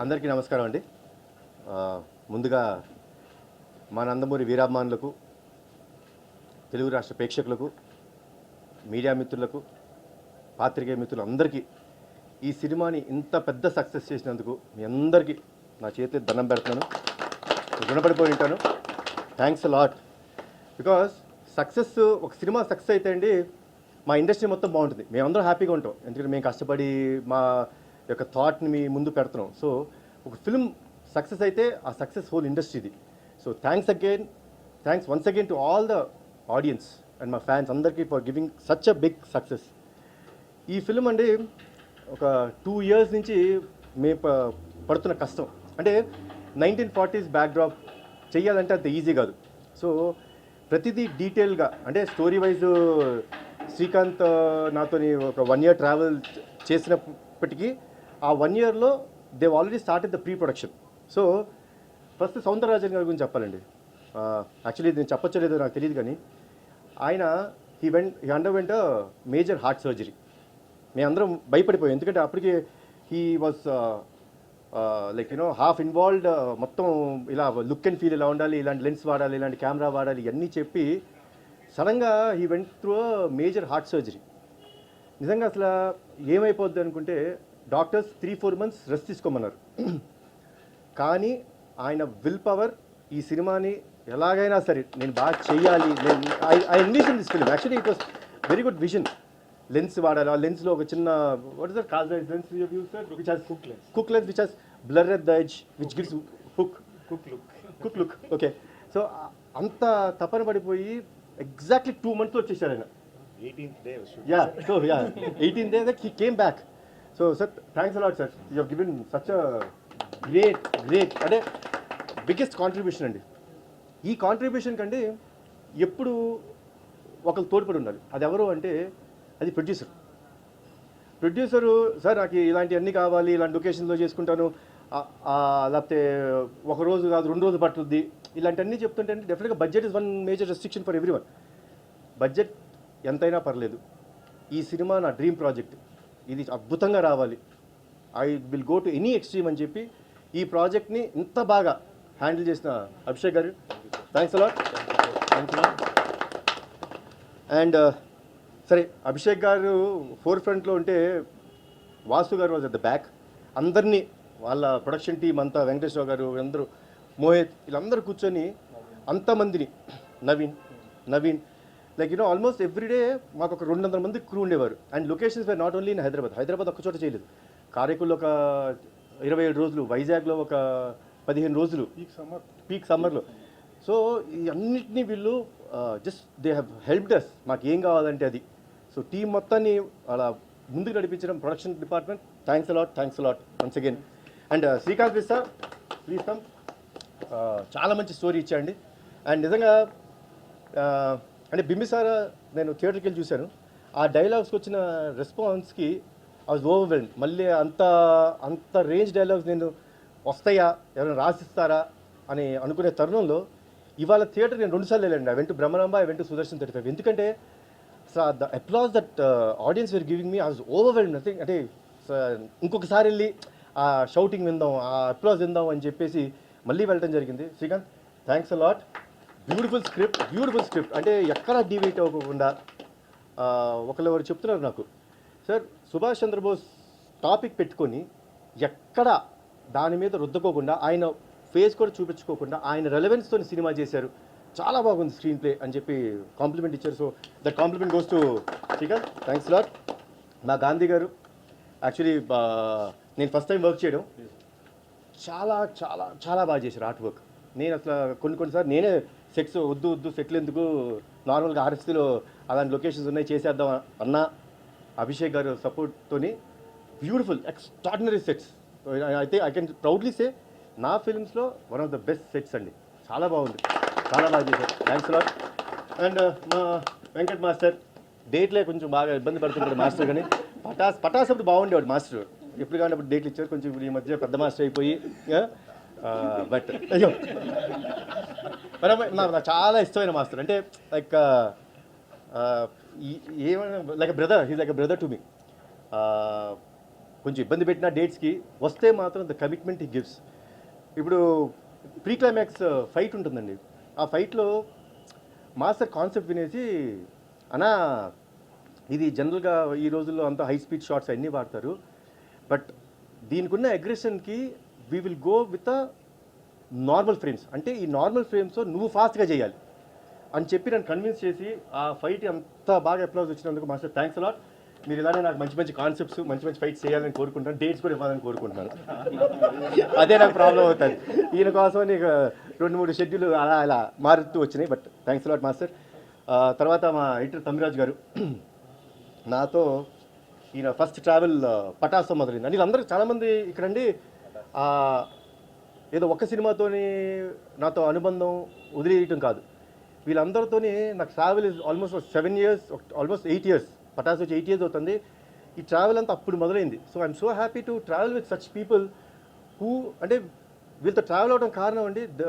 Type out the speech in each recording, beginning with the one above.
అందరికీ నమస్కారం అండి. ముందుగా మా నందమూరి వీరాభిమానులకు, తెలుగు రాష్ట్ర ప్రేక్షకులకు, మీడియా మిత్రులకు, పాత్రికేయ మిత్రులు అందరికీ ఈ సినిమాని ఇంత పెద్ద సక్సెస్ చేసినందుకు మీ అందరికీ నా చేతి దండం పెడుతున్నాను. రుణపడిపోయి ఉంటాను. Thanks lot. బికాస్ సక్సెస్, ఒక సినిమా సక్సెస్ అయితే అండి మా ఇండస్ట్రీ మొత్తం బాగుంటుంది. మేమందరం హ్యాపీగా ఉంటాం. ఎందుకంటే మేము కష్టపడి మా యొక్క థాట్ని మీ ముందు పెడుతున్నాం. సో ఒక ఫిల్మ్ సక్సెస్ అయితే ఆ సక్సెస్ హోల్ ఇండస్ట్రీది. So thanks once again to all the audience and మా ఫ్యాన్స్ అందరికీ for giving such a big success. ఈ ఫిల్మ్ అండి ఒక 2 years నుంచి మేము పడుతున్న కష్టం. అంటే 1940s బ్యాక్డ్రాప్ చెయ్యాలంటే అంత ఈజీ కాదు. సో ప్రతిదీ డీటెయిల్గా, అంటే స్టోరీ వైజ్ శ్రీకాంత్ నాతోని ఒక 1 year ట్రావెల్ చేసినప్పటికీ ఆ 1 yearలో they already started the pre production. So first Soundararajan గారి గురించి చెప్పాలండి. యాక్చువల్లీ నేను చెప్పచ్చో లేదో నాకు తెలియదు, కానీ ఆయన he underwent major heart surgery. మేమందరం భయపడిపోయాం. ఎందుకంటే అప్పటికి he was like half involved. మొత్తం ఇలా లుక్ అండ్ ఫీల్ ఇలా ఉండాలి, ఇలాంటి లెన్స్ వాడాలి, ఇలాంటి కెమెరా వాడాలి, ఇవన్నీ చెప్పి సడన్గా he went through major heart surgery. నిజంగా అసలు ఏమైపోద్ది అనుకుంటే డాక్టర్స్ 3-4 months రెస్ట్ తీసుకోమన్నారు. కానీ ఆయన విల్ పవర్ ఈ సినిమాని ఎలాగైనా సరే నేను బాగా చెయ్యాలి. I envision this film. Actually it was very good vision. Lens వాడాలి. ఆ లెన్స్లో ఒక చిన్న what is that call lens which has cook lens which has blur at the edge which gives cook look. Okay. So అంత తపన పడిపోయి exactly 2 months వచ్చేసాడు ఆయన. 18th day. So 18th day that he came back. So sir, thanks a lot sir. You have given such a great అంటే biggest contribution అండి. ఈ contribution కంటే ఎప్పుడు ఒకరు తోడ్పడి ఉండాలి. అది ఎవరు అంటే అది ప్రొడ్యూసరు. సార్ నాకు ఇలాంటివన్నీ కావాలి, ఇలాంటి లొకేషన్లో చేసుకుంటాను, లేకపోతే ఒక రోజు కాదు 2 రోజులు పట్టుద్ది, ఇలాంటివన్నీ చెప్తుంటే డెఫినెట్గా budget is one major restriction for every one. Budget ఎంతైనా పర్లేదు. ఈ సినిమా నా డ్రీమ్ ప్రాజెక్ట్, ఇది అద్భుతంగా రావాలి, I will go to any extreme అని చెప్పి ఈ ప్రాజెక్ట్ని ఇంత బాగా హ్యాండిల్ చేసిన అభిషేక్ గారు, థ్యాంక్స్ అలాట్. అండ్ సరే, అభిషేక్ గారు ఫోర్ ఫ్రంట్లో ఉంటే వాసు గారు వాజ్ అట్ ద బ్యాక్. అందరినీ వాళ్ళ ప్రొడక్షన్ టీం అంతా, వెంకటేశ్వర గారు అందరూ, మోహిత్, వీళ్ళందరూ కూర్చొని అంతమందిని, నవీన్ లైక్ ఆల్మోస్ట్ ఎవ్రీడే మాకు ఒక 200 మంది క్రూ ఉండేవారు. And locations were not only in Hyderabad ఒక్క చోట చేయలేదు. కారైకుల్లో ఒక 27 రోజులు, వైజాగ్లో ఒక 15 రోజులు, పీక్ సమ్మర్లో. సో ఈ అన్నిటినీ వీళ్ళు just they have helped us, మాకు ఏం కావాలంటే అది. సో టీం మొత్తాన్ని అలా ముందుకు నడిపించడం production department, thanks a lot once again. And Srikanth sir, please come. చాలా మంచి స్టోరీ ఇచ్చాండి. అండ్ నిజంగా అంటే బింబిసార నేను థియేటర్కి వెళ్ళి చూశాను. ఆ డైలాగ్స్కి వచ్చిన రెస్పాన్స్కి ఐ వాజ్ ఓవర్వెల్మ్డ్. మళ్ళీ అంత రేంజ్ డైలాగ్స్ నేను వస్తాయా, ఎవరైనా రాసిస్తారా అని అనుకునే తరుణంలో ఇవాళ థియేటర్ నేను 2 సార్లు వెళ్ళండి. I went to Brahmaramba, I went to Sudarshan 35. ఎందుకంటే the applause that audience were giving me, I was overwhelmed. Nothing అంటే ఇంకొకసారి వెళ్ళి ఆ షౌటింగ్ విందాం, ఆ అప్లాజ్ విందాం అని చెప్పేసి మళ్ళీ వెళ్ళడం జరిగింది. Srikanth, thanks a lot. Beautiful script అంటే ఎక్కడా డివేట్ అవ్వకుండా. ఒకరు చెప్తున్నారు నాకు, సార్ సుభాష్ చంద్రబోస్ టాపిక్ పెట్టుకొని ఎక్కడ దాని మీద రుద్దకోకుండా, ఆయన ఫేస్ కూడా చూపించుకోకుండా ఆయన రెలవెన్స్తో సినిమా చేశారు, చాలా బాగుంది స్క్రీన్ ప్లే అని చెప్పి కాంప్లిమెంట్ ఇచ్చారు. So that complement goes to Srikanth, thanks lot. మా గాంధీ గారు, యాక్చువల్లీ నేను ఫస్ట్ టైం వర్క్ చేయడం, చాలా చాలా చాలా బాగా చేశారు ఆర్ట్ వర్క్. నేను అసలు కొన్నిసార్లు నేనే సెట్స్ వద్దు సెట్లు ఎందుకు, నార్మల్గా ఆర్ఎస్సీలో అలాంటి లొకేషన్స్ ఉన్నాయి చేసేద్దాం అన్నా, అభిషేక్ గారు సపోర్ట్తోని బ్యూటిఫుల్ ఎక్స్ట్రాడినరీ సెట్స్. అయితే ఐ కెన్ ప్రౌడ్లీ సే నా ఫిల్మ్స్లో one of the best sets అండి. చాలా బాగుంది, చాలా బాగా చేశారు, థ్యాంక్స్ లాట్. అండ్ మా వెంకట్ మాస్టర్ డేట్లే కొంచెం బాగా ఇబ్బంది పడుతుంటాడు మాస్టర్, కానీ పటాస్ అప్పుడు బాగుండేవాడు మాస్టర్. ఎప్పుడు కానీ అప్పుడు డేట్లు ఇచ్చారు, కొంచెం ఈ మధ్య పెద్ద మాస్టర్ అయిపోయి. బట్ అయ్యో నాకు చాలా ఇష్టమైన మాస్టర్. అంటే లైక్ ఏమైనా like brother, he's like brother to me. కొంచెం ఇబ్బంది పెట్టిన డేట్స్కి వస్తే మాత్రం ద కమిట్మెంట్ హీ గివ్స్. ఇప్పుడు ప్రీ క్లైమాక్స్ ఫైట్ ఉంటుందండి. ఆ ఫైట్లో మాస్టర్ కాన్సెప్ట్ వినేసి అన్నా ఇది జనరల్గా ఈ రోజుల్లో అంతా హై స్పీడ్ షాట్స్ అన్నీ వాడతారు, బట్ దీనికి ఉన్న అగ్రెషన్కి we will go with a normal frames, అంటే ఈ నార్మల్ ఫ్రేమ్స్ నువ్వు ఫాస్ట్గా చేయాలి అని చెప్పి నన్ను కన్విన్స్ చేసి ఆ ఫైట్ అంత బాగా అప్లాజ్ వచ్చినందుకు మాస్టర్ థ్యాంక్స్ అలాట్. మీరు ఇలానే నాకు మంచి మంచి కాన్సెప్ట్స్ మంచి మంచి ఫైట్స్ చేయాలని కోరుకుంటాను, డేట్స్ కూడా ఇవ్వాలని కోరుకుంటున్నాను. అదే నాకు ప్రాబ్లం అవుతుంది. ఈయన కోసం నీకు 2-3 షెడ్యూల్ అలా మారుతూ వచ్చినాయి, బట్ థ్యాంక్స్ అలాట్ మాస్టర్. తర్వాత మా ఎడిటర్ తమ్మిరాజు గారు నాతో ఈయన ఫస్ట్ ట్రావెల్ పటాస్తో మొదలైంది. అని వీళ్ళందరూ చాలామంది ఇక్కడండి ఏదో ఒక్క సినిమాతోని నాతో అనుబంధం వదిలేయటం కాదు, వీళ్ళందరితోని నాకు travel is almost 7 years, almost 8 years. Patas వచ్చి 8 years అవుతుంది. ఈ ట్రావెల్ అంతా అప్పుడు మొదలైంది. So I'm so happy to travel with such people who, అంటే వీళ్ళతో ట్రావెల్ అవడం కారణం అండి the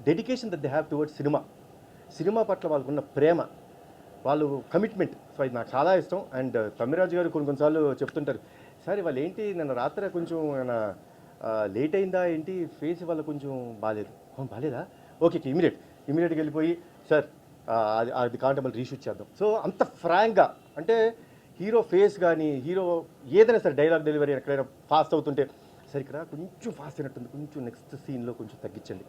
dedication that they have towards cinema పట్ల వాళ్ళకున్న ప్రేమ, వాళ్ళు కమిట్మెంట్. సో ఇది నాకు చాలా ఇష్టం. అండ్ తమ్మిరాజు గారు కొన్నిసార్లు చెప్తుంటారు, సార్ వాళ్ళు ఏంటి నిన్న రాత్రి కొంచెం లేట్ అయిందా ఏంటి, ఫేస్ వాళ్ళ కొంచెం బాగాలేదు. బాగాలేదా, ఓకే ఇమీడియట్గా వెళ్ళిపోయి సార్ అది కాంటబుల్ రీషూట్ చేద్దాం. సో అంత ఫ్రాంక్గా, అంటే హీరో ఫేస్ కానీ హీరో ఏదైనా సరే డైలాగ్ డెలివరీ ఎక్కడైనా ఫాస్ట్ అవుతుంటే సరే ఇక్కడ కొంచెం ఫాస్ట్ అయినట్టుంది, కొంచెం నెక్స్ట్ సీన్లో కొంచెం తగ్గించండి.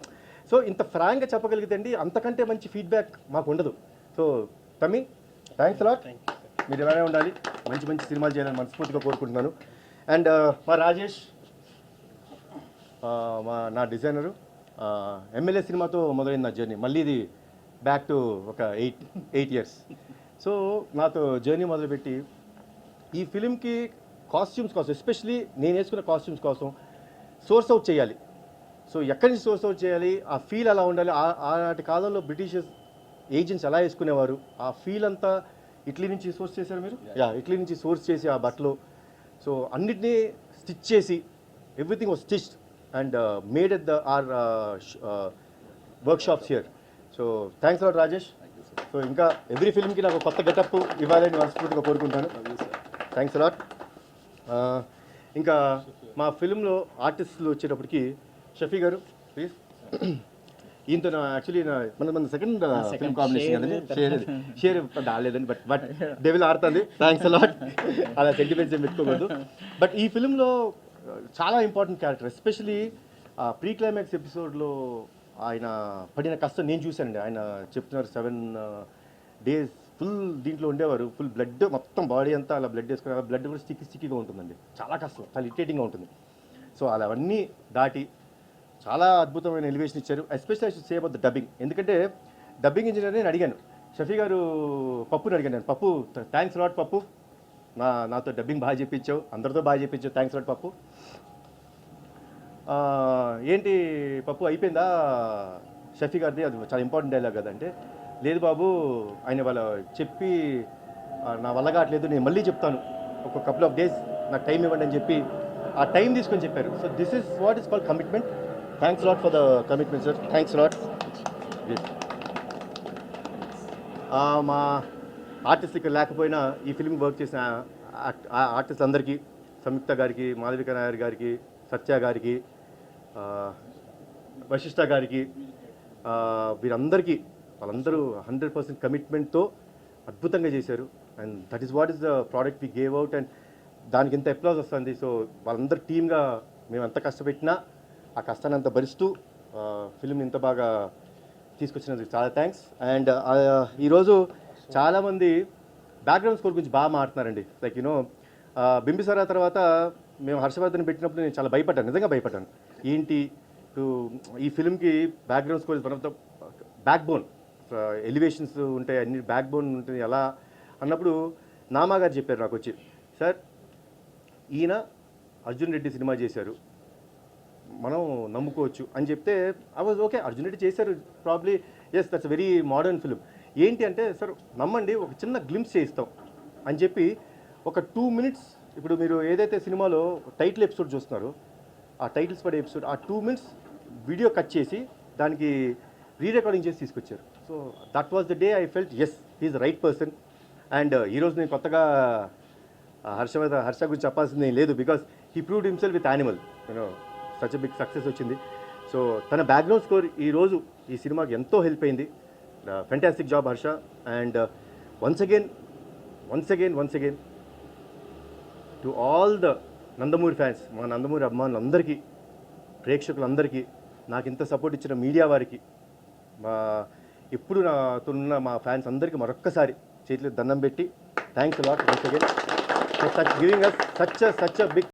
సో ఇంత ఫ్రాంక్గా చెప్పగలిగితే అండి అంతకంటే మంచి ఫీడ్బ్యాక్ మాకు ఉండదు. సో తమ్మి థ్యాంక్స్ అలాట్. మీరు ఇలానే ఉండాలి, మంచి మంచి సినిమాలు చేయాలని మనస్ఫూర్తిగా కోరుకుంటున్నాను. అండ్ మా రాజేష్, నా డిజైనరు, ఎమ్మెల్యే సినిమాతో మొదలైంది నా జర్నీ. మళ్ళీ ఇది బ్యాక్ టు ఒక 8 years. సో నాతో జర్నీ మొదలుపెట్టి ఈ ఫిలింకి కాస్ట్యూమ్స్ కోసం, ఎస్పెషలీ నేను వేసుకున్న కాస్ట్యూమ్స్ కోసం సోర్స్ అవుట్ చేయాలి. సో ఎక్కడి నుంచి సోర్స్ అవుట్ చేయాలి, ఆ ఫీల్ ఎలా ఉండాలి, ఆనాటి కాలంలో బ్రిటిషర్స్ ఏజెంట్స్ ఎలా వేసుకునేవారు, ఆ ఫీల్ అంతా ఇటలీ నుంచి సోర్స్ చేశారు మీరు. ఇటలీ నుంచి సోర్స్ చేసి ఆ బట్టలు, సో అన్నిటినీ స్టిచ్ చేసి everything was stitched and made at our workshops here. So thanks a lot Rajesh. So ఇంకా ఎవ్రీ ఫిల్మ్కి నాకు కొత్త గెటప్ ఇవ్వాలని మనస్ఫూర్తిగా కోరుకుంటాను. Thanks a lot. ఇంకా మా ఫిల్మ్లో ఆర్టిస్టులు వచ్చేటప్పటికి షఫీ గారు ప్లీజ్. ఈయనతో యాక్చువల్లీ మన సెకండ్ ఫిల్మ్ కాంబినేషన్ కదండి, షేర్ రాలేదండి, బట్ డెవిల్ ఆడుతుంది. Thanks a lot. అలా సెంటిమెంట్స్ ఏం పెట్టుకోకూడదు. బట్ ఈ ఫిల్మ్లో చాలా important character, especially pre climax ఎపిసోడ్లో ఆయన పడిన కష్టం నేను చూశానండి. ఆయన చెప్తున్నారు 7 days ఫుల్ దీంట్లో ఉండేవారు, ఫుల్ బ్లడ్ మొత్తం బాడీ అంతా అలా బ్లడ్ వేసుకుని, బ్లడ్ కూడా స్టిక్కీగా ఉంటుందండి, చాలా కష్టం, చాలా ఇరిటేటింగ్గా ఉంటుంది. సో అలా అవన్నీ దాటి చాలా అద్భుతమైన ఎలివేషన్ ఇచ్చారు. Especially I should say about the dubbing, ఎందుకంటే డబ్బింగ్ ఇంజనీర్ నేను అడిగాను, షఫీ గారు పప్పుని అడిగాను నేను, పప్పు థ్యాంక్స్ లాట్ పప్పు, నాతో డబ్బింగ్ బాగా చెప్పించావు, అందరితో బాగా చెప్పించావు, థ్యాంక్స్ లాట్ పప్పు. ఏంటి పప్పు అయిపోయిందా షఫీ గారిది, అది చాలా ఇంపార్టెంట్ డైలాగ్ కదంటే, లేదు బాబు ఆయన వాళ్ళ చెప్పి నా వల్ల కావట్లేదు, నేను మళ్ళీ చెప్తాను, ఒక couple of days నాకు టైం ఇవ్వండి అని చెప్పి ఆ టైం తీసుకొని చెప్పారు. So this is what is called commitment. Thanks lot for the commitment sir, thanks lot. మా ఆర్టిస్ట్ ఇక్కడ లేకపోయినా ఈ ఫిల్మ్ వర్క్ చేసిన ఆర్టిస్ట్ అందరికీ, సంయుక్త గారికి, మాధవిక నాయర్ గారికి, సత్య గారికి, వశిష్ఠ గారికి, వీరందరికీ, వాళ్ళందరూ 100% కమిట్మెంట్తో అద్భుతంగా చేశారు. And that is what is the product we gave out, and దానికి ఎంత అప్లాజ్ వస్తుంది. సో వాళ్ళందరూ టీమ్గా మేము ఎంత కష్టపెట్టినా ఆ కష్టాన్ని అంత భరిస్తూ ఫిల్మ్ ఇంత బాగా తీసుకొచ్చినందుకు చాలా థ్యాంక్స్. అండ్ ఈరోజు చాలామంది బ్యాక్గ్రౌండ్ స్కోర్ గురించి బాగా మాట్లాడుతున్నారండి. లైక్ యూనో బింబిసారా తర్వాత మేము హర్షవర్ధన్ పెట్టినప్పుడు నేను చాలా భయపడ్డాను, నిజంగా భయపడ్డాను. ఏంటి ఈ ఫిల్మ్కి background score is one of the back bone, elevations ఉంటాయి, అన్ని బ్యాక్ బోన్ ఉంటుంది ఎలా అన్నప్పుడు నామా గారు చెప్పారు నాకు వచ్చి, సార్ ఈయన అర్జున్ రెడ్డి సినిమా చేశారు, మనం నమ్ముకోవచ్చు అని చెప్తే I was okay, Arjun Reddy చేశారు probably, yes that's very modern film. ఏంటి అంటే సార్ నమ్మండి, ఒక చిన్న గ్లింప్స్ చేయిస్తాం అని చెప్పి ఒక 2 minutes, ఇప్పుడు మీరు ఏదైతే సినిమాలో టైటిల్ ఎపిసోడ్ చూస్తున్నారో ఆ టైటిల్స్ పడే ఎపిసోడ్, ఆ 2 minutes వీడియో కట్ చేసి దానికి రీరికార్డింగ్ చేసి తీసుకొచ్చారు. So that was the day I felt as he's the right person. And ఈరోజు నేను కొత్తగా హర్ష గురించి చెప్పాల్సింది ఏం లేదు, because he proved himself with Animal, you know such big success వచ్చింది. సో తన బ్యాక్గ్రౌండ్ స్కోర్ ఈరోజు ఈ సినిమాకి ఎంతో హెల్ప్ అయింది. Fantastic job Harsha. And once again to all the Nandamuri fans, మా నందమూరి అభిమానులందరికీ, ప్రేక్షకులందరికీ, నాకు ఇంత సపోర్ట్ ఇచ్చిన మీడియా వారికి, మా ఎప్పుడు నాతో ఉన్న మా ఫ్యాన్స్ అందరికీ మరొక్కసారి చేతిలో దండం పెట్టి thanks a lot once again for giving us such a big